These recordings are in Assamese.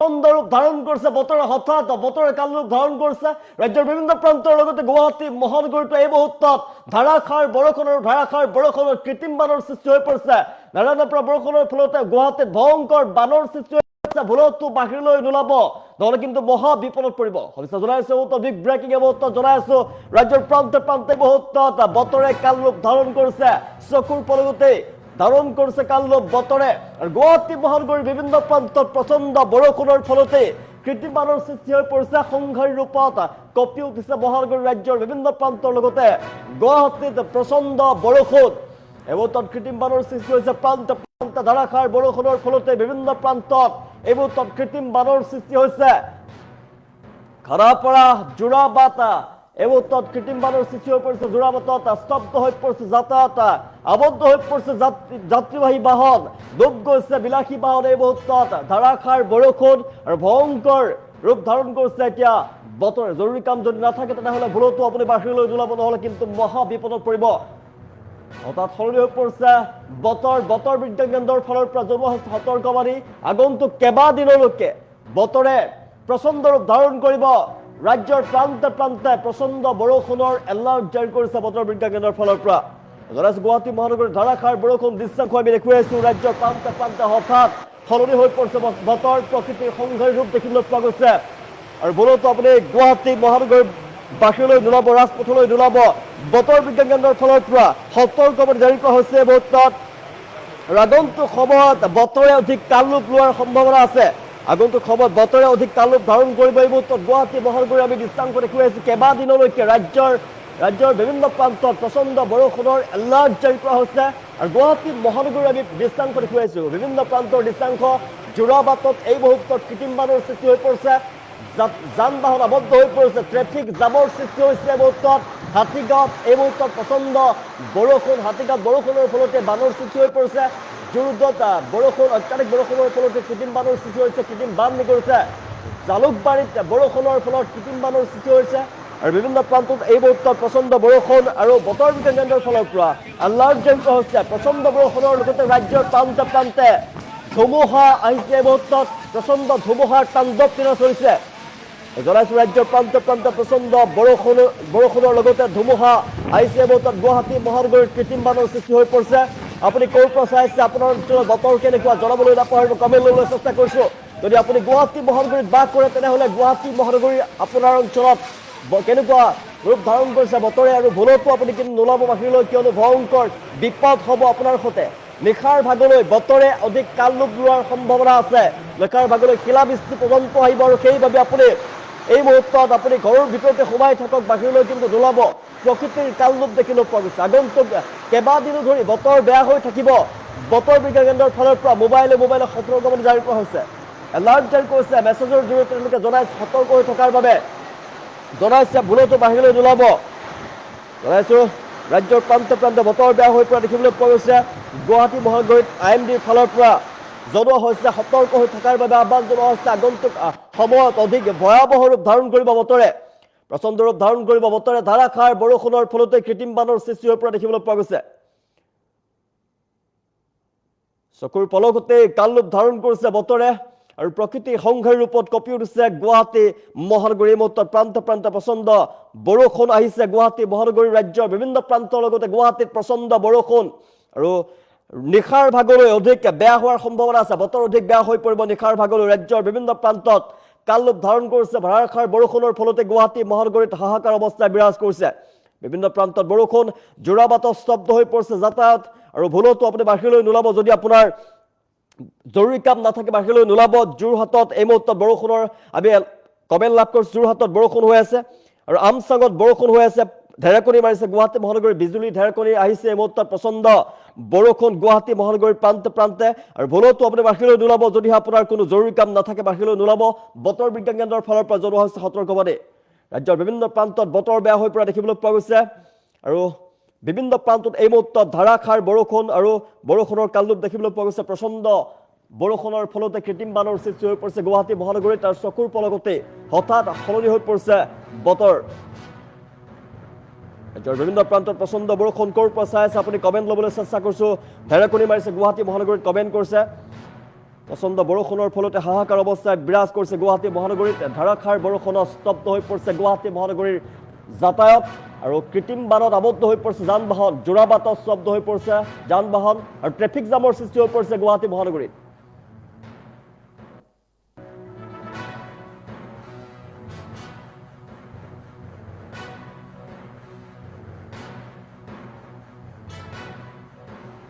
ৰূপ ধাৰণ কৰছে বতৰে হঠাৎ বতৰে কাল ৰূপ ধাৰণ কৰছে ৰাজ্যেৰ বিভিন্ন প্ৰান্তেৰ লগতে গুৱাহাটী মহানগৰীত এই মুহূৰ্তত ধাৰাসাৰ বৰষুণৰ কৃত্ৰিম বানৰ সৃষ্টি হৈ পৰিছে। নাৰায়ণৰ পৰা বৰষুণৰ ফলতে গুৱাহাটীত ভয়ংকৰ বানৰ সৃষ্টি হৈছে। ভুলতো বাহিৰলৈ নোলাব নহ'লে কিন্তু মহা বিপদত পৰিব। সঁচা জনাইছো বিগ ব্ৰেকিং এই মুহূৰ্তত জনাইছো ৰাজ্যৰ প্ৰান্তে প্ৰান্তে মুহূৰ্তত বতৰে কাল ৰূপ ধাৰণ কৰিছে। চকুৰ পলকতে ধাৰণ কৰছে কালৰূপ বতৰে। আৰ গুৱাহাটী মহানগৰীৰ বিভিন্ন প্ৰান্তত প্ৰচন্ড বৰষুণেৰ ফলতে কৃত্ৰিম বানৰ সৃষ্টি হৈ পৰিছে। সংঘাৰী ৰূপত কঁপি উঠিছে মহানগৰী ৰাজ্যৰ বিভিন্ন প্ৰান্তৰ লগতে গুৱাহাটীত প্ৰচণ্ড বৰষুণ। এই মুহূৰ্তত কৃত্ৰিম বানৰ সৃষ্টি হৈছে। প্ৰান্তে প্ৰান্তে ধাৰাসাৰ বৰষুণৰ ফলতে বিভিন্ন প্ৰান্তত এই মুহূৰ্তত কৃত্ৰিম বানৰ সৃষ্টি হৈছে। খানাপাৰা যোৰাবাট এই মুহূৰ্তত কৃত্ৰিম বানৰ সৃষ্টি হৈ পৰিছে। যোৰাবাটত স্তব্ধ হৈ পৰিছে যাতায়াত, আবদ্ধ হৈ পৰিছে যাত্ৰীবাহী বাহন, ডুব গৈছে বিলাসী বাহন। এই মুহূৰ্তত ধাৰাসাৰ বৰষুণ আৰু ভয়ংকৰ ৰূপ ধাৰণ কৰিছে এতিয়া বতৰে। জৰুৰী কাম যদি নাথাকে তেনেহ'লে ভুলতো আপুনি বাহিৰলৈ নোলাব নহ'লে কিন্তু মহা বিপদত পৰিব। হঠাৎ সলনি হৈ পৰিছে বতৰ বিজ্ঞান কেন্দ্ৰৰ ফালৰ পৰা জনোৱা হৈছে সতৰ্কবাণী। আগন্তুক কেইবাদিনলৈকে বতৰে প্ৰচণ্ড ৰূপ ধাৰণ কৰিব। ৰাজ্যৰ প্ৰান্তে প্ৰান্তে প্ৰচণ্ড বৰষুণৰ এলাৰ্ট জাৰি কৰিছে বতৰ বিজ্ঞান কেন্দ্ৰৰ ফালৰ পৰা। জনাইছো গুৱাহাটী মহানগৰীৰ ধাৰাসাৰ বৰষুণ দৃশ্যাংশ আমি দেখুৱাই আছো। ৰাজ্যৰ প্ৰান্তে প্ৰান্তে হঠাৎ সলনি হৈ পৰিছে বতৰ, প্ৰকৃতিৰ সংঘাৰী ৰূপ দেখিবলৈ পোৱা গৈছে। আৰু ভুলতো আপুনি গুৱাহাটী মহানগৰীৰ বাহিৰলৈ নোলাব, ৰাজপথলৈ নোলাব। বতৰ বিজ্ঞান কেন্দ্ৰৰ ফালৰ পৰা সতৰ্কবাণী জাৰি কৰা হৈছে। এই মুহূৰ্তত আগন্তুক সময়ত বতৰে অধিক কাল ৰূপ লোৱাৰ সম্ভাৱনা আছে। আগন্তুক সময়ত বতৰে অধিক কাল ৰূপ ধাৰণ কৰিব। এই মুহূৰ্তত গুৱাহাটী মহানগৰী আমি দৃশ্যাংশ দেখুৱাই আছো। কেইবাদিনলৈকে ৰাজ্যৰ বিভিন্ন প্ৰান্তত প্ৰচণ্ড বৰষুণৰ এলাৰ্ট জাৰি কৰা হৈছে। আৰু গুৱাহাটী মহানগৰী আমি দৃশ্যাংশ দেখুৱাই আছো। বিভিন্ন প্ৰান্তৰ দৃশ্যাংশ। যোৰাবাটত এই মুহূৰ্তত কৃত্ৰিম বানৰ সৃষ্টি হৈ পৰিছে। যান বাহন আবদ্ধ হৈ পৰিছে, ট্ৰেফিক জামৰ সৃষ্টি হৈছে। এই মুহূৰ্তত হাতীগাঁৱত এই মুহূৰ্তত প্ৰচণ্ড বৰষুণ, হাতীগাঁৱত বৰষুণৰ ফলতে বানৰ সৃষ্টি হৈ পৰিছে। জোৰদত বৰষুণ, অত্যাধিক বৰষুণৰ ফলতে কৃত্ৰিম বানৰ সৃষ্টি হৈছে, কৃত্ৰিম বান নিগৰিছে। জালুকবাৰীত বৰষুণৰ ফলত কৃত্ৰিম বানৰ সৃষ্টি হৈছে। আৰু বিভিন্ন প্ৰান্তত এই মুহূৰ্তত প্ৰচণ্ড বৰষুণ আৰু বতৰ বিজ্ঞান কেন্দ্ৰৰ ফালৰ পৰা এলাৰ্ট জাৰি কৰা হৈছে। প্ৰচণ্ড বৰষুণৰ লগতে ৰাজ্যৰ প্ৰান্তে প্ৰান্তে ধুমুহা আহিছে। এই মুহূৰ্তত প্ৰচণ্ড ধুমুহাৰ তাণ্ডৱ ক্ৰীড়া চলিছে। জনাইছো ৰাজ্যৰ প্ৰান্তে প্ৰান্তে প্ৰচণ্ড বৰষুণৰ লগতে ধুমুহা আহিছে। এই মুহূৰ্তত গুৱাহাটী মহানগৰীত কৃত্ৰিম বানৰ সৃষ্টি হৈ পৰিছে। আপুনি ক'ৰ পৰা চাই আছে, আপোনাৰ অঞ্চলত বতৰ কেনেকুৱা জনাবলৈ নাপাহৰিব, কমেণ্ট ল'বলৈ চেষ্টা কৰিছোঁ। যদি আপুনি গুৱাহাটী মহানগৰীত বাস কৰে তেনেহ'লে গুৱাহাটী মহানগৰী আপোনাৰ অঞ্চলত কেনেকুৱা ৰূপ ধাৰণ কৰিছে বতৰে। আৰু ভুলতো আপুনি কিন্তু নোলাব বাহিৰলৈ, কিয়নো ভয়ংকৰ বিপদ হ'ব আপোনাৰ সৈতে। নিশাৰ ভাগলৈ বতৰে অধিক কাল ৰূপ লোৱাৰ সম্ভাৱনা আছে। নিশাৰ ভাগলৈ শিলাবৃষ্টি পৰ্যন্ত আহিব। আৰু সেইবাবে আপুনি এই মুহূৰ্তত আপুনি ঘৰৰ ভিতৰতে সোমাই থাকক, বাহিৰলৈ কিন্তু নোলাব। প্ৰকৃতিৰ কাল ৰূপ দেখিবলৈ পোৱা গৈছে। আগন্তুক কেইবাদিনো ধৰি বতৰ বেয়া হৈ থাকিব। বতৰ বিজ্ঞান কেন্দ্ৰৰ ফালৰ পৰা মোবাইলে সতৰ্কবাণী জাৰি কৰা হৈছে, এলাৰ্ট জাৰি কৰিছে। মেছেজৰ জৰিয়তে তেওঁলোকে জনাইছে সতৰ্ক হৈ থকাৰ বাবে, জনাইছে ভুলতো বাহিৰলৈ নোলাব। জনাইছো ৰাজ্যৰ প্ৰান্তে প্ৰান্তে বতৰ বেয়া হৈ পৰা দেখিবলৈ পোৱা গৈছে। গুৱাহাটী মহানগৰীত IMDৰ ফালৰ পৰা জনোৱা হৈছে সতৰ্ক হৈ থকাৰ বাবে আহ্বান জনোৱা হৈছে। আগন্তুক সময়ত অধিক ভয়াৱহ ৰূপ ধাৰণ কৰিব বতৰে, প্ৰচণ্ড ৰূপ ধাৰণ কৰিব বতৰে। ধাৰাসাৰ বৰষুণৰ ফলতে কৃত্ৰিম বানৰ সৃষ্টি হৈ পৰা দেখিবলৈ পোৱা গৈছে। চকুৰ পলকতে কাল ৰূপ ধাৰণ কৰিছে বতৰে আৰু প্ৰকৃতিৰ সংঘাৰী ৰূপত কঁপি উঠিছে গুৱাহাটী মহানগৰী। মুহূৰ্তত প্ৰান্তে প্ৰান্তে প্ৰচণ্ড বৰষুণ আহিছে গুৱাহাটী মহানগৰী। ৰাজ্যৰ বিভিন্ন প্ৰান্তৰ লগতে গুৱাহাটীত প্ৰচণ্ড বৰষুণ আৰু নিশাৰ ভাগলৈ অধিক বেয়া হোৱাৰ সম্ভাৱনা আছে। বতৰ অধিক বেয়া হৈ পৰিব নিশাৰ ভাগলৈ। ৰাজ্যৰ বিভিন্ন প্ৰান্তত কাল ৰূপ ধাৰণ কৰিছে ধাৰাসাৰ বৰষুণৰ ফলতে গুৱাহাটী মহানগৰীত হাহাকাৰ অৱস্থা বিৰাজ কৰিছে। বিভিন্ন প্ৰান্তত বৰষুণ, যোৰাবাটত স্তব্ধ হৈ পৰিছে যাতায়াত। আৰু ভুলতো আপুনি বাহিৰলৈ নোলাব, যদি আপোনাৰ জৰুৰী কাম নাথাকে বাহিৰলৈ নোলাব। যোৰহাটত এই মুহূৰ্তত বৰষুণৰ আমি কমেণ্ট লাভ কৰিছোঁ। যোৰহাটত বৰষুণ হৈ আছে আৰু আমচাঙত বৰষুণ হৈ আছে। ঢেৰেকনি মাৰিছে গুৱাহাটী মহানগৰীৰ, বিজুলী ঢেৰেকনি আহিছে। এই মুহূৰ্তত প্ৰচণ্ড বৰষুণ গুৱাহাটী মহানগৰীৰ প্ৰান্তে প্ৰান্তে। আৰু ভুলতো আপুনি বাহিৰলৈ নোলাব, যদিহে আপোনাৰ কোনো জৰুৰী কাম নাথাকে বাহিৰলৈ নোলাব। বতৰ বিজ্ঞান কেন্দ্ৰৰ ফালৰ পৰা জনোৱা হৈছে সতৰ্কবাণী। ৰাজ্যৰ বিভিন্ন প্ৰান্তত বতৰ বেয়া হৈ পৰা দেখিবলৈ পোৱা গৈছে। আৰু বিভিন্ন প্ৰান্তত এই মুহূৰ্তত ধাৰাসাৰ বৰষুণ আৰু বৰষুণৰ কাল ৰূপ দেখিবলৈ পোৱা গৈছে। প্ৰচণ্ড বৰষুণৰ ফলতে কৃত্ৰিম বানৰ সৃষ্টি হৈ পৰিছে গুৱাহাটী মহানগৰীত। তাৰ চকুৰ পলকতে হঠাৎ সলনি হৈ পৰিছে বতৰ। ৰাজ্যৰ বিভিন্ন প্ৰান্তত প্ৰচণ্ড বৰষুণ ক'ৰ পৰা চাই আছে আপুনি কমেণ্ট ল'বলৈ চেষ্টা কৰিছোঁ। ঢেৰেকনি মাৰিছে গুৱাহাটী মহানগৰীত, কমেণ্ট কৰিছে। প্ৰচণ্ড বৰষুণৰ ফলতে হাহাকাৰ অৱস্থায় বিৰাজ কৰিছে গুৱাহাটী মহানগৰীত ধাৰাসাৰ বৰষুণত স্তব্ধ হৈ পৰিছে গুৱাহাটী মহানগৰীৰ যাতায়াত আৰু কৃত্ৰিম বানত আবদ্ধ হৈ পৰিছে যান বাহন যোৰাবাটত স্তব্ধ হৈ পৰিছে যান বাহন আৰু ট্ৰেফিক জামৰ সৃষ্টি হৈ পৰিছে গুৱাহাটী মহানগৰীত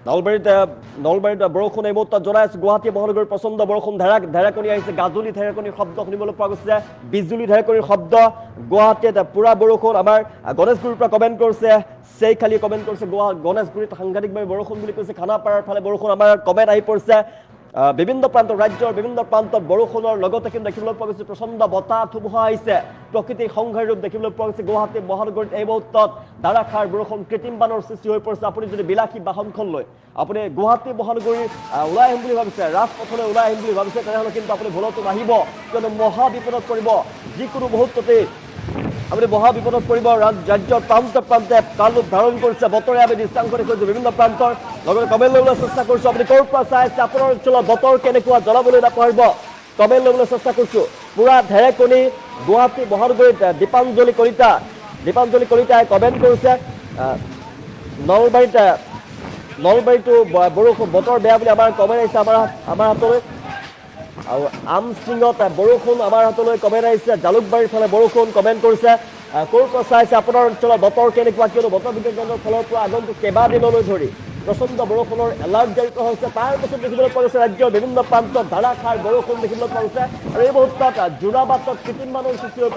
নলবাৰীত বৰষুণ এই মুহূৰ্তত জনাই আছে গুৱাহাটী মহানগৰীৰ প্ৰচণ্ড বৰষুণ ঢেৰেকনি আহিছে গাজনি ঢেৰেকনিৰ শব্দ শুনিবলৈ পোৱা গৈছে বিজুলী ঢেৰেকনিৰ শব্দ গুৱাহাটীত পুৰা বৰষুণ আমাৰ গণেশগুৰিৰ পৰা কমেণ্ট কৰিছে চেইখালি কমেণ্ট কৰিছে গণেশগুৰিত সাংঘাতিকভাৱে বৰষুণ বুলি কৈছে খানাপাৰাৰ ফালে বৰষুণ আমাৰ কমেণ্ট আহি পৰিছে বিভিন্ন প্ৰান্তত ৰাজ্যৰ বিভিন্ন প্ৰান্তত বৰষুণৰ লগতে কিন্তু দেখিবলৈ পোৱা গৈছে প্ৰচণ্ড বতাহ ধুমুহা আহিছে প্ৰকৃতিৰ সংঘাৰ ৰূপ দেখিবলৈ পোৱা গৈছে গুৱাহাটী মহানগৰীত এই মুহূৰ্তত ধাৰাসাৰ বৰষুণ কৃত্ৰিম বানৰ সৃষ্টি হৈ পৰিছে আপুনি যদি বিলাসী বাহনখন লৈ আপুনি গুৱাহাটী মহানগৰীৰ ওলাই আহিম বুলি ভাবিছে ৰাজপথলৈ ওলাই আহিম বুলি ভাবিছে তেনেহ'লে কিন্তু আপুনি ভুলতো নাহিব কিয়নো মহা বিপদত পৰিব যিকোনো মুহূৰ্ততে আপুনি মহা বিপদত পৰিব ৰাজ্যৰ প্ৰান্তে প্ৰান্তে কালৰূপ ধাৰণ কৰিছে বতৰে আমি দৃষ্টান্ত দেখুৱাইছোঁ বিভিন্ন প্ৰান্তৰ লগতে কমেণ্ট ল'বলৈ চেষ্টা কৰিছোঁ আপুনি ক'ৰ পৰা চাই আছে আপোনাৰ অঞ্চলত বতৰ কেনেকুৱা জনাবলৈ নাপাহৰিব কমেণ্ট ল'বলৈ চেষ্টা কৰিছোঁ পুৰা ঢেৰেকনি গুৱাহাটী মহানগৰীত দীপাঞ্জলি কলিতাই কমেণ্ট কৰিছে নলবাৰীতো বৰষুণ বতৰ বেয়া বুলি আমাৰ কমেণ্ট আহিছে আমাৰ হাতলৈ আৰু আমচিঙত বৰষুণ আমাৰ হাতলৈ কমেণ্ট আহিছে জালুকবাৰীৰ ফালে বৰষুণ কমেণ্ট কৰিছে ক'ৰ পৰা চাইছে আপোনাৰ অঞ্চলত বতৰ কেনেকুৱা কিয়নো বতৰ বিজ্ঞান কেন্দ্ৰৰ ফালৰ পৰা আগন্তুক কেইবাদিনলৈ ধৰি প্ৰচণ্ড বৰষুণৰ এলাৰ্ট জাৰি কৰা হৈছে তাৰ পাছত দেখিবলৈ পোৱা গৈছে ৰাজ্যৰ বিভিন্ন প্ৰান্তত ধাৰাসাৰ বৰষুণ দেখিবলৈ পোৱা গৈছে আৰু এই মুহূৰ্তত যোৰাবাটত কৃত্ৰিম বানৰ সৃষ্টি হৈ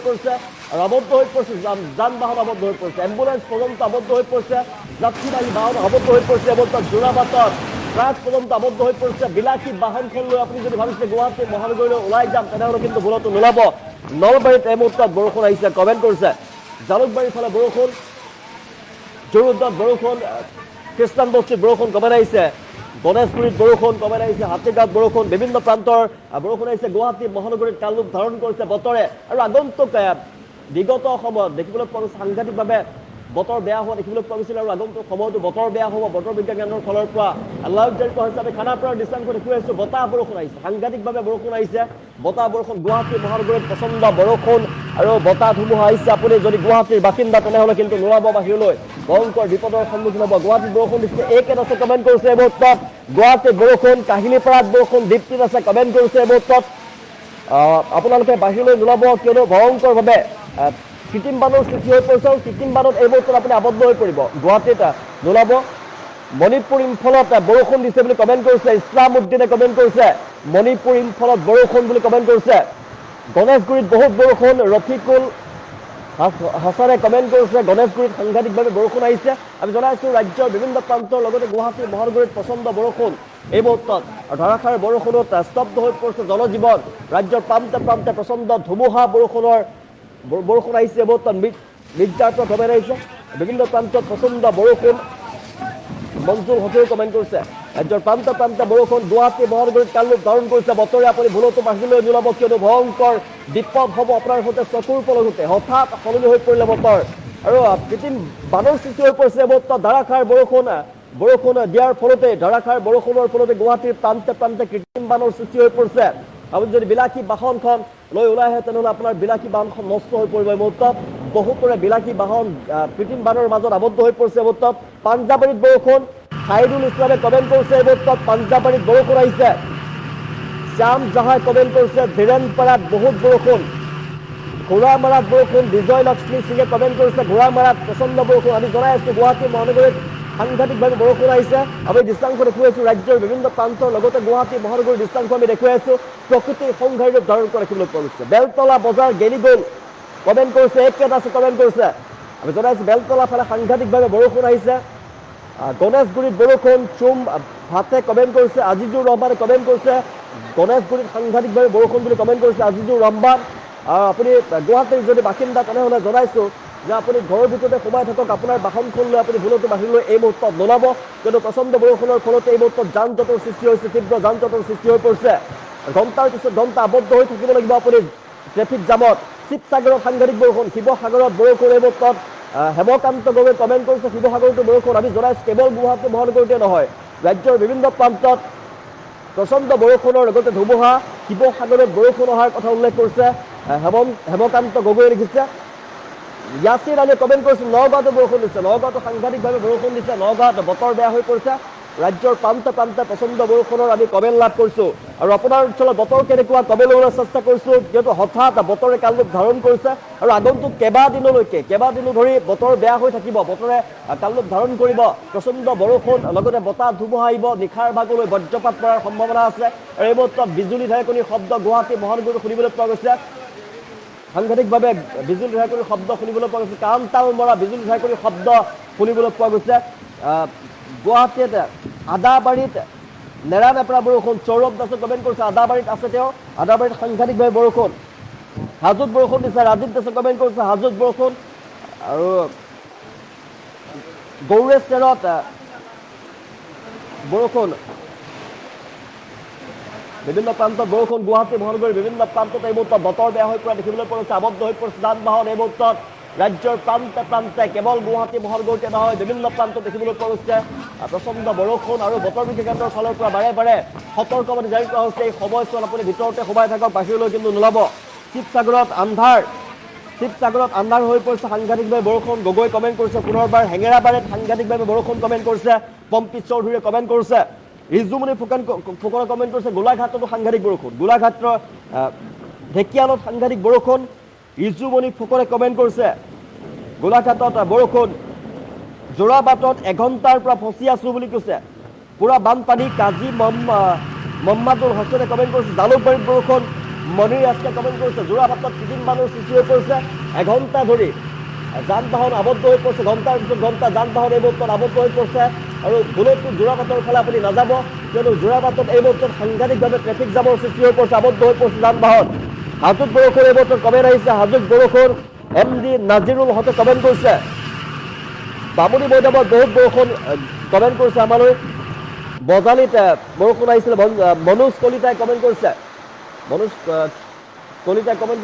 পৰিছে আৰু আবদ্ধ হৈ পৰিছে যান বাহন আবদ্ধ হৈ পৰিছে এম্বুলেন্স পৰ্যন্ত আবদ্ধ হৈ পৰিছে যাত্ৰীবাহী বাহন আবদ্ধ হৈ পৰিছে এই মুহূৰ্তত যোৰাবাটত ট্ৰাক পৰ্যন্ত আবদ্ধ হৈ পৰিছে বিলাসী বাহনখন লৈ আপুনি যদি ভাবিছে গুৱাহাটী মহানগৰীলৈ ওলাই যাম তেনেহ'লে কিন্তু ভুলতো নোলাব নলবাৰীত এই মুহূৰ্তত বৰষুণ আহিছে কমেণ্ট কৰিছে জালুকবাৰীৰ ফালে বৰষুণ জৰুদ্দত বৰষুণ খ্ৰীষ্টান বস্তিত বৰষুণ কমেণ্ট আহিছে গণেশগুৰিত বৰষুণ কমেণ্ট আহিছে হাতীগাঁৱত বৰষুণ বিভিন্ন প্ৰান্তৰ বৰষুণ আহিছে গুৱাহাটী মহানগৰীত কালৰূপ ধাৰণ কৰিছে বতৰে আৰু আগন্তুক বিগত সময়ত দেখিবলৈ পোৱা গৈছে সাংঘাতিকভাৱে বতৰ বেয়া হোৱা দেখিবলৈ পোৱা গৈছিল আৰু আগন্তুক সময়তো বতৰ বেয়া হ'ব বতৰ বিজ্ঞান কেন্দ্ৰৰ ফালৰ পৰা এলাৰ্ট জাৰি কৰা হৈছে আমি খানাপাৰাৰ দৃষ্টান্ত দেখুৱাইছোঁ বতাহ বৰষুণ আহিছে সাংঘাতিকভাৱে বৰষুণ আহিছে বতাহ বৰষুণ গুৱাহাটী মহানগৰীত প্ৰচণ্ড বৰষুণ আৰু বতাহ ধুমুহা আহিছে আপুনি যদি গুৱাহাটীৰ বাসিন্দা তেনেহ'লে কিন্তু নোলাব বাহিৰলৈ ভয়ংকৰ বিপদৰ সন্মুখীন হ'ব গুৱাহাটীত বৰষুণ দিছে একেট আছে কমেণ্ট কৰিছে এই মুহূৰ্তত গুৱাহাটীত বৰষুণ কাহিলীপাৰাত বৰষুণ দীপ্তিত আছে কমেণ্ট কৰিছে এই মুহূৰ্তত আপোনালোকে বাহিৰলৈ নোলাব কিয়নো ভয়ংকৰভাৱে কৃত্ৰিম বানৰ সৃষ্টি হৈ পৰিছে আৰু কৃত্ৰিম বানত এই মুহূৰ্তত আপুনি আবদ্ধ হৈ পৰিব গুৱাহাটীত নোলাব মণিপুৰ ইম্ফলত বৰষুণ দিছে বুলি কমেণ্ট কৰিছে ইছলাম উদ্দিনে কমেণ্ট কৰিছে মণিপুৰ ইম্ফলত বৰষুণ বুলি কমেণ্ট কৰিছে গণেশগুৰিত বহুত বৰষুণ ৰফিকুল হাছানে কমেণ্ট কৰিছে গণেশগুৰিত সাংঘাতিকভাৱে বৰষুণ আহিছে আমি জনাইছোঁ ৰাজ্যৰ বিভিন্ন প্ৰান্তৰ লগতে গুৱাহাটী মহানগৰীত প্ৰচণ্ড বৰষুণ এই মুহূৰ্তত ধাৰাসাৰ বৰষুণত স্তব্ধ হৈ পৰিছে জনজীৱন ৰাজ্যৰ প্ৰান্তে প্ৰান্তে প্ৰচণ্ড ধুমুহা বৰষুণ আহিছে এই মুহূৰ্তত মিৰ্জাৰ পৰা কমেণ্ট আহিছে বিভিন্ন প্ৰান্তত প্ৰচণ্ড বৰষুণ মঞ্জুল হকেও কমেণ্ট কৰিছে ৰাজ্যৰ প্ৰান্তে প্ৰান্তে বৰষুণ গুৱাহাটী মহানগৰীত কালৰূপ ধাৰণ কৰিছে বতৰে আপুনি ভুলতো বাহিৰলৈ নোলাব কিয়নো ভয়ংকৰ বিপদ হ'ব আপোনাৰ সৈতে চকুৰ পলকতে হঠাৎ সলনি হৈ পৰিলে বতৰ আৰু কৃত্ৰিম বানৰ সৃষ্টি হৈ পৰিছে এই মুহূৰ্তত ধাৰাসাৰ বৰষুণ দিয়াৰ ফলতে ধাৰাসাৰ বৰষুণৰ ফলতে গুৱাহাটীৰ প্ৰান্তে প্ৰান্তে কৃত্ৰিম বানৰ সৃষ্টি হৈ পৰিছে আপুনি যদি বিলাসী বাহনখন লৈ ওলাই আহে তেনেহ'লে আপোনাৰ বিলাসী বাহনখন নষ্ট হৈ পৰিব এই মুহূৰ্তত বহুতৰে বিলাসী বাহন কৃত্ৰিম বানৰ মাজত আবদ্ধ হৈ পৰিছে এই মুহূৰ্তত পাঞ্জাবাৰীত বৰষুণ খাইৰুল ইছলামে কমেণ্ট কৰিছে এই মুহূৰ্তত পাঞ্জাবাৰীত বৰষুণ আহিছে শ্যাম জাহাই কমেণ্ট কৰিছে ধীৰেনপাৰাত বহুত বৰষুণ ঘোঁৰামাৰাত বৰষুণ বিজয় লক্ষ্মী সিঙে কমেণ্ট কৰিছে ঘোঁৰামাৰাত প্ৰচণ্ড বৰষুণ আমি জনাই আছোঁ গুৱাহাটী মহানগৰীত সাংঘাতিকভাৱে বৰষুণ আহিছে আমি দৃষ্টান্ত দেখুৱাইছোঁ ৰাজ্যৰ বিভিন্ন প্ৰান্তৰ লগতে গুৱাহাটী মহানগৰীৰ দৃষ্টান্ত আমি দেখুৱাইছোঁ প্ৰকৃতিৰ সংঘাৰ ৰূপ ধাৰণ কৰা দেখিবলৈ পোৱা গৈছে বেলতলা বজাৰ গেলি গ'ল কমেণ্ট কৰিছে একেট আছে কমেণ্ট কৰিছে আমি জনাইছোঁ বেলতলা ফালে সাংঘাতিকভাৱে বৰষুণ আহিছে গণেশগুৰিত বৰষুণ চুম ভাতে কমেণ্ট কৰিছে আজিজুৰ ৰহমানে কমেণ্ট কৰিছে গণেশগুৰিত সাংঘাতিকভাৱে বৰষুণ বুলি কমেণ্ট কৰিছে আজিজুৰ ৰহমান আপুনি গুৱাহাটীৰ যদি বাসিন্দা তেনেহ'লে জনাইছোঁ যে আপুনি ঘৰৰ ভিতৰতে সোমাই থাকক আপোনাৰ বাহনখন লৈ আপুনি ভুলতো বাহিৰলৈ এই মুহূৰ্তত নোলাব কিন্তু প্ৰচণ্ড বৰষুণৰ ফলতে এই মুহূৰ্তত যান জঁটৰ সৃষ্টি হৈছে তীব্ৰ যান জঁটৰ সৃষ্টি হৈ পৰিছে ঘণ্টাৰ পিছত ঘণ্টা আবদ্ধ হৈ থাকিব লাগিব আপুনি ট্ৰেফিক জামত শিৱসাগৰত সাংঘাতিক বৰষুণ শিৱসাগৰত বৰষুণ এই মুহূৰ্তত হেমকান্ত গগৈ কমেণ্ট কৰিছে শিৱসাগৰতো বৰষুণ আমি জনাইছোঁ কেৱল গুৱাহাটী মহানগৰীতে নহয় ৰাজ্যৰ বিভিন্ন প্ৰান্তত প্ৰচণ্ড বৰষুণৰ লগতে ধুমুহা শিৱসাগৰত বৰষুণ অহাৰ কথা উল্লেখ কৰিছে হেমকান্ত গগৈয়ে লিখিছে ইয়াছিৰ আলীয়ে কমেণ্ট কৰিছে নগাঁৱতো বৰষুণ দিছে নগাঁৱতো সাংঘাতিকভাৱে বৰষুণ দিছে নগাঁৱত বতৰ বেয়া হৈ পৰিছে ৰাজ্যৰ প্ৰান্তে প্ৰান্তে প্ৰচণ্ড বৰষুণৰ আমি কমেণ্ট লাভ কৰিছোঁ আৰু আপোনাৰ অঞ্চলত বতৰ কেনেকুৱা কমেণ্ট ল'বলৈ চেষ্টা কৰিছোঁ যিহেতু হঠাৎ বতৰে কালৰূপ ধাৰণ কৰিছে আৰু আগন্তুক কেইবাদিনো ধৰি বতৰ বেয়া হৈ থাকিব বতৰে কালৰূপ ধাৰণ কৰিব প্ৰচণ্ড বৰষুণ লগতে বতাহ ধুমুহা আহিব নিশাৰ ভাগলৈ বজ্ৰপাত পৰাৰ সম্ভাৱনা আছে আৰু এই মুহূৰ্তত বিজুলী ঢেৰেকনিৰ শব্দ গুৱাহাটী মহানগৰীত শুনিবলৈ পোৱা গৈছে সাংঘাতিকভাৱে বিজুলী ঢেৰেকনিৰ শব্দ শুনিবলৈ পোৱা গৈছে কাণ তাল মৰা বিজুলী ঢেৰেকনিৰ শব্দ শুনিবলৈ পোৱা গৈছে গুৱাহাটীত আদাবাৰীত নেৰানেপেৰা বৰষুণ সৌৰভ দাসে কমেণ্ট কৰিছে আদাবাৰীত আছে তেওঁ আদাবাৰীত সাংঘাতিকভাৱে বৰষুণ হাজোত বৰষুণ দিছে ৰাজীৱ দাসে কমেণ্ট কৰিছে হাজোত বৰষুণ আৰু গৌৰেশ্বৰত বৰষুণ বিভিন্ন প্ৰান্তত বৰষুণ গুৱাহাটী মহানগৰীৰ বিভিন্ন প্ৰান্তত এই মুহূৰ্তত বতৰ বেয়া হৈ পৰা দেখিবলৈ পোৱা গৈছে আবদ্ধ হৈ পৰিছে যান বাহন এই মুহূৰ্তত ৰাজ্যৰ প্ৰান্তে প্ৰান্তে কেৱল গুৱাহাটী মহানগৰীতে নহয় বিভিন্ন প্ৰান্তত দেখিবলৈ পোৱা গৈছে প্ৰচণ্ড বৰষুণ আৰু বতৰ বিজ্ঞান কেন্দ্ৰৰ ফালৰ পৰা বাৰে বাৰে সতৰ্কবাণী জাৰি কৰা হৈছে এই সময়ছোৱাত আপুনি ভিতৰতে সোমাই থাকক বাহিৰলৈ কিন্তু নোলাব শিৱসাগৰত আন্ধাৰ হৈ পৰিছে সাংঘাতিকভাৱে বৰষুণ গগৈ কমেণ্ট কৰিছে পুনৰবাৰ হেঙেৰাবাৰীত সাংঘাতিকভাৱে বৰষুণ কমেণ্ট কৰিছে পম্পিত চৌধুৰীয়ে কমেণ্ট কৰিছে ৰিজুমণি ফুকনে কমেণ্ট কৰিছে গোলাঘাটতো সাংঘাতিক বৰষুণ গোলাঘাটৰ ঢেকিয়ালত সাংঘাতিক বৰষুণ ৰিজুমণি ফুকনে কমেণ্ট কৰিছে গোলাঘাটত বৰষুণ যোৰাবাটত এঘণ্টাৰ পৰা ফচি আছোঁ বুলি কৈছে পুৰা বানপানী কাজী মহম্মাদুল হোসেনে কমেণ্ট কৰিছে জালুকবাৰীত বৰষুণ মনিৰ ৰাষ্ট্ৰীয় কমেণ্ট কৰিছে যোৰাবাটত কৃত্ৰিম বানৰ সৃষ্টি হৈ পৰিছে এঘণ্টা ধৰি যান বাহন আবদ্ধ হৈ পৰিছে ঘণ্টাৰ পিছত ঘণ্টা যান বাহন এই মুহূৰ্তত আবদ্ধ হৈ পৰিছে আৰু বুলেটটো যোৰাবাটৰ ফালে আপুনি নাযাব কিয়নো যোৰাবাটত এই মুহূৰ্তত সাংঘাতিকভাৱে ট্ৰেফিক জামৰ সৃষ্টি হৈ পৰিছে আবদ্ধ হৈ পৰিছে যান বাহন হাজোত বৰষুণ এই মুহূৰ্তত কমেণ্ট আহিছে হাজোত বৰষুণ MD নাজিৰুল হকে কমেণ্ট কৰিছে বামুণী মৈদামত বহুত বৰষুণ কমেণ্ট কৰিছে আমালৈ বজালিত বৰষুণ আহিছিলে মনোজ কলিতাই কমেণ্ট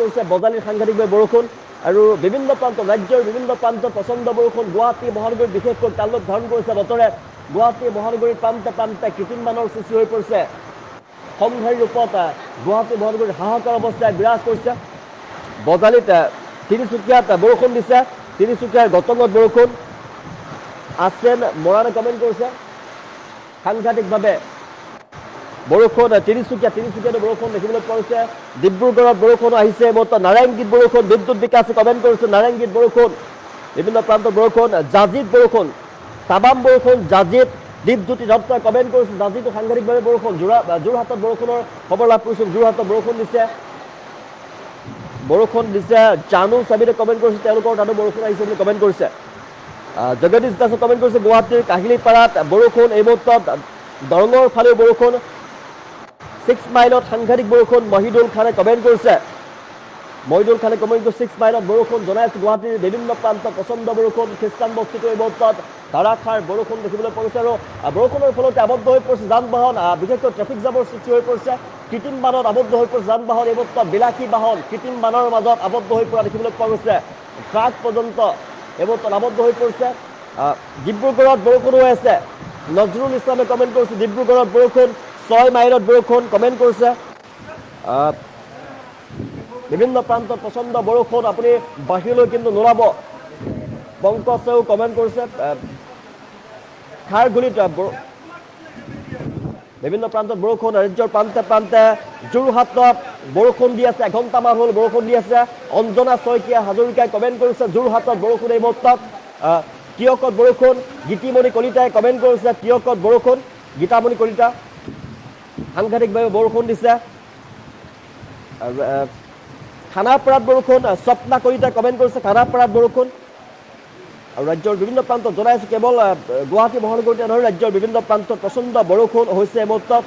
কৰিছে বজালিৰ সাংঘাতিকভাৱে বৰষুণ আৰু বিভিন্ন প্ৰান্তত ৰাজ্যৰ বিভিন্ন প্ৰান্তত প্ৰচণ্ড বৰষুণ গুৱাহাটী মহানগৰীত বিশেষকৈ তাল্লুক ধাৰণ কৰিছে বতৰে গুৱাহাটী মহানগৰীৰ প্ৰান্তে প্ৰান্তে কৃত্ৰিম বানৰ সৃষ্টি হৈ পৰিছে সংঘাৰী ৰূপত গুৱাহাটী মহানগৰীত হাহাকাৰ অৱস্থাই বিৰাজ কৰিছে বজালিত তিনিচুকীয়াত বৰষুণ দিছে তিনিচুকীয়াৰ গটঙত বৰষুণ আছেন মৰাণে কমেণ্ট কৰিছে সাংঘাতিকভাৱে বৰষুণ তিনিচুকীয়াতো বৰষুণ দেখিবলৈ পোৱা গৈছে ডিব্ৰুগড়ত বৰষুণ আহিছে মত নাৰেংগীত বৰষুণ বিদ্যুৎ বিকাশে কমেণ্ট কৰিছে নাৰেংগীত বৰষুণ বিভিন্ন প্ৰান্তত বৰষুণ জাজিত বৰষুণ তাবাম বৰষুণ জাজিত দীপজ্যোতি দত্তই কমেণ্ট কৰিছে জাজিতো সাংঘাতিকভাৱে বৰষুণ যোৰহাটত বৰষুণৰ খবৰ লাভ কৰিছোঁ যোৰহাটত বৰষুণ দিছে জানু চাবিৰে কমেণ্ট কৰিছে তেওঁলোকৰ তাতো বৰষুণ আহিছে বুলি কমেণ্ট কৰিছে জগদীশ দাসে কমেণ্ট কৰিছে গুৱাহাটীৰ কাহিলীপাৰাত বৰষুণ এই মুহূৰ্তত দৰঙৰ ফালেও বৰষুণ 6 মাইলত সাংঘাতিক বৰষুণ মহিদুল খানে কমেণ্ট কৰিছে 6 মাইলত বৰষুণ জনাইছে গুৱাহাটীৰ বিভিন্ন প্ৰান্তত প্ৰচণ্ড বৰষুণ খ্ৰীষ্টান বস্তিটো এই মুহূৰ্তত ধাৰাসাৰ বৰষুণ দেখিবলৈ পোৱা গৈছে আৰু বৰষুণৰ ফলতে আবদ্ধ হৈ পৰিছে যান বাহন বিশেষকৈ ট্ৰেফিক জামৰ সৃষ্টি হৈ পৰিছে কৃত্ৰিম বানত আবদ্ধ হৈ পৰিছে যান বাহন এই মুহূৰ্তত বিলাসী বাহন কৃত্ৰিম বানৰ মাজত আবদ্ধ হৈ পৰা দেখিবলৈ পোৱা গৈছে ট্ৰাক পৰ্যন্ত এই মুহূৰ্তত আবদ্ধ হৈ পৰিছে ডিব্ৰুগড়ত বৰষুণ হৈ আছে নজৰুল ইছলামে কমেণ্ট কৰিছে ডিব্ৰুগড়ত বৰষুণ 6 মাইলত বৰষুণ কমেণ্ট কৰিছে বিভিন্ন প্ৰান্তত প্ৰচণ্ড বৰষুণ আপুনি বাহিৰলৈ কিন্তু নোলাব পংকজেও কমেণ্ট কৰিছে খাৰঘুলিত বিভিন্ন প্ৰান্তত বৰষুণ ৰাজ্যৰ প্ৰান্তে প্ৰান্তে যোৰহাটত বৰষুণ দি আছে এঘণ্টামান হ'ল বৰষুণ দি আছে অঞ্জনা শইকীয়া হাজৰিকাই কমেণ্ট কৰিছে যোৰহাটত বৰষুণ এই মুহূৰ্তত টিয়কত বৰষুণ গীতিমণি কলিতাই কমেণ্ট কৰিছে টিয়কত বৰষুণ গীতামণি কলিতা সাংঘাতিকভাৱে বৰষুণ দিছে খানাপাৰাত বৰষুণ স্বপ্না কলিতাই কমেণ্ট কৰিছে খানাপাৰাত বৰষুণ আৰু ৰাজ্যৰ বিভিন্ন প্ৰান্তত জনাইছে কেৱল গুৱাহাটী মহানগৰীতে নহয় ৰাজ্যৰ বিভিন্ন প্ৰান্তত প্ৰচণ্ড বৰষুণ হৈছে এই মুহূৰ্তত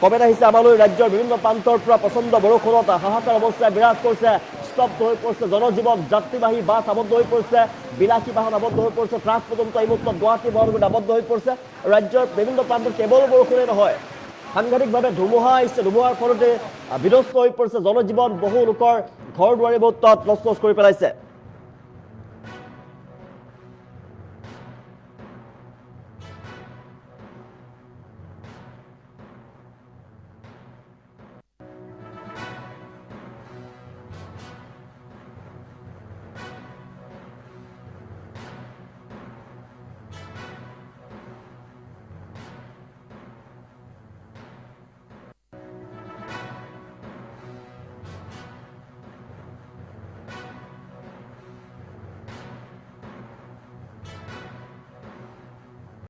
কমেণ্ট আহিছে আমালৈ ৰাজ্যৰ বিভিন্ন প্ৰান্তৰ পৰা প্ৰচণ্ড বৰষুণত হাহাকাৰ অৱস্থাই বিৰাজ কৰিছে স্তব্ধ হৈ পৰিছে জনজীৱন যাত্ৰীবাহী বাছ আবদ্ধ হৈ পৰিছে বিলাসী বাহন আবদ্ধ হৈ পৰিছে ট্ৰাক পৰ্যন্ত এই মুহূৰ্তত গুৱাহাটী মহানগৰীত আবদ্ধ হৈ পৰিছে ৰাজ্যৰ বিভিন্ন প্ৰান্তত কেৱল বৰষুণেই নহয় সাংঘাতিকভাৱে ধুমুহা আহিছে ধুমুহাৰ ফলতে বিধ্বস্ত হৈ পৰিছে জনজীৱন বহু লোকৰ ঘৰ দুৱাৰ এই মুহূৰ্তত তছনছ কৰি পেলাইছে